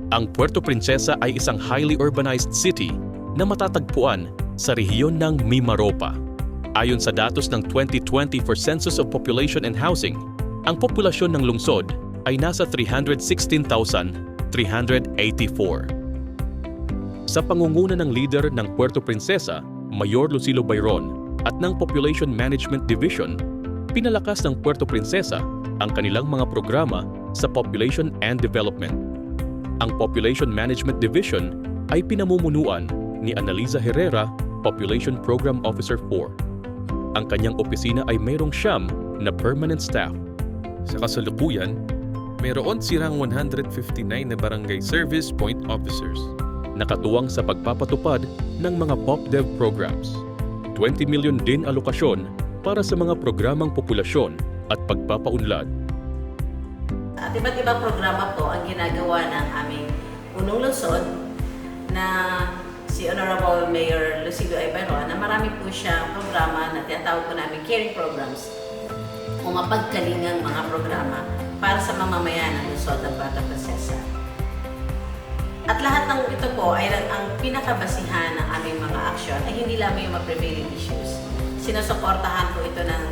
Ang Puerto Princesa ay isang highly urbanized city na matatagpuan sa rehiyon ng Mimaropa. Ayon sa datos ng 2020 for Census of Population and Housing, ang populasyon ng lungsod ay nasa 316,384. Sa pangunguna ng leader ng Puerto Princesa, Mayor Lucilo Bayron, at ng Population Management Division, pinalakas ng Puerto Princesa ang kanilang mga programa sa Population and Development. Ang Population Management Division ay pinamumunuan ni Analiza Herrera, Population Program Officer 4. Ang kanyang opisina ay mayroong 9 na permanent staff. Sa kasalukuyan, mayroon sirang 159 na Barangay Service Point Officers. Nakatuwang sa pagpapatupad ng mga PopDev programs. 20 milyon din alokasyon para sa mga programang populasyon at pagpapaunlad. At iba't ibang programa po ang ginagawa ng aming punong lungsod na si Honorable Mayor Lucilo Bayron, na marami po siyang programa na tinatawag po namin caring programs o mapagkalingang mga programa para sa mamamayan ng lungsod ng Puerto Princesa. At lahat ng ito po ay ang pinakabasihan ng aming mga aksyon ay hindi lamang yung mga prevailing issues. Sinusuportahan po ito ng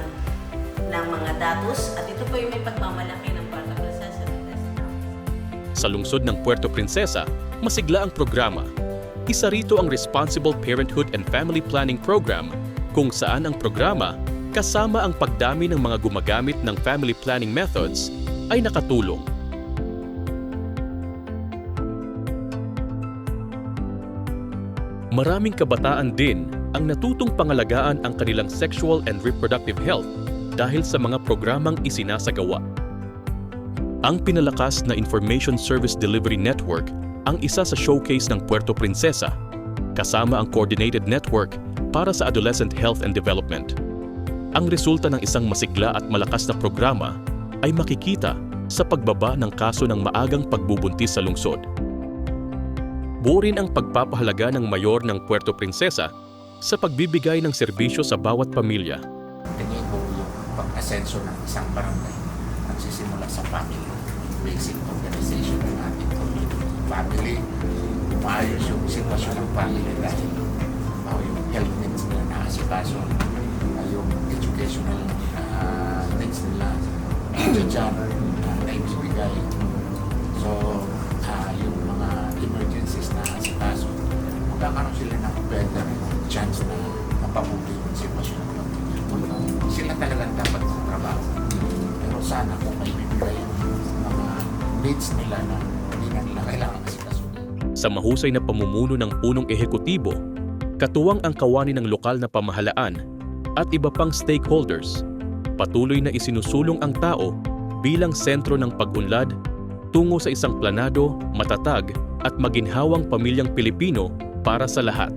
mga datos at ito po yung may pagmamalaki ng Puerto Princesa. Sa lungsod ng Puerto Princesa, masigla ang programa. Isa rito ang Responsible Parenthood and Family Planning Program, kung saan ang programa, kasama ang pagdami ng mga gumagamit ng family planning methods, ay nakatulong. Maraming kabataan din ang natutong pangalagaan ang kanilang sexual and reproductive health dahil sa mga programang isinasagawa. Ang pinalakas na Information Service Delivery Network ang isa sa showcase ng Puerto Princesa, kasama ang Coordinated Network para sa Adolescent Health and Development. Ang resulta ng isang masigla at malakas na programa ay makikita sa pagbaba ng kaso ng maagang pagbubuntis sa lungsod. Buo rin ang pagpapahalaga ng mayor ng Puerto Princesa sa pagbibigay ng serbisyo sa bawat pamilya. Ganyan po yung pag-asenso ng isang barangay. Nagsisimula sa family, basic organization ng ating community. Family, umayos yung sitwasyon ng family dahil yung health needs nila naasikaso, yung educational needs nila dyan na ibibigay. So, yung mga emergencies na asikaso, magkakaroon sila ng better chance na mapabuti yung sitwasyon ng pamilya. Sila talagang dapat magtrabaho. Pero sana kung may bibigay yung mga needs nila na hindi na nila kailangan asikaso. Sa mahusay na pamumuno ng punong ehekutibo, katuwang ang kawani ng lokal na pamahalaan at iba pang stakeholders, patuloy na isinusulong ang tao bilang sentro ng pag-unlad tungo sa isang planado, matatag at maginhawang pamilyang Pilipino para sa lahat.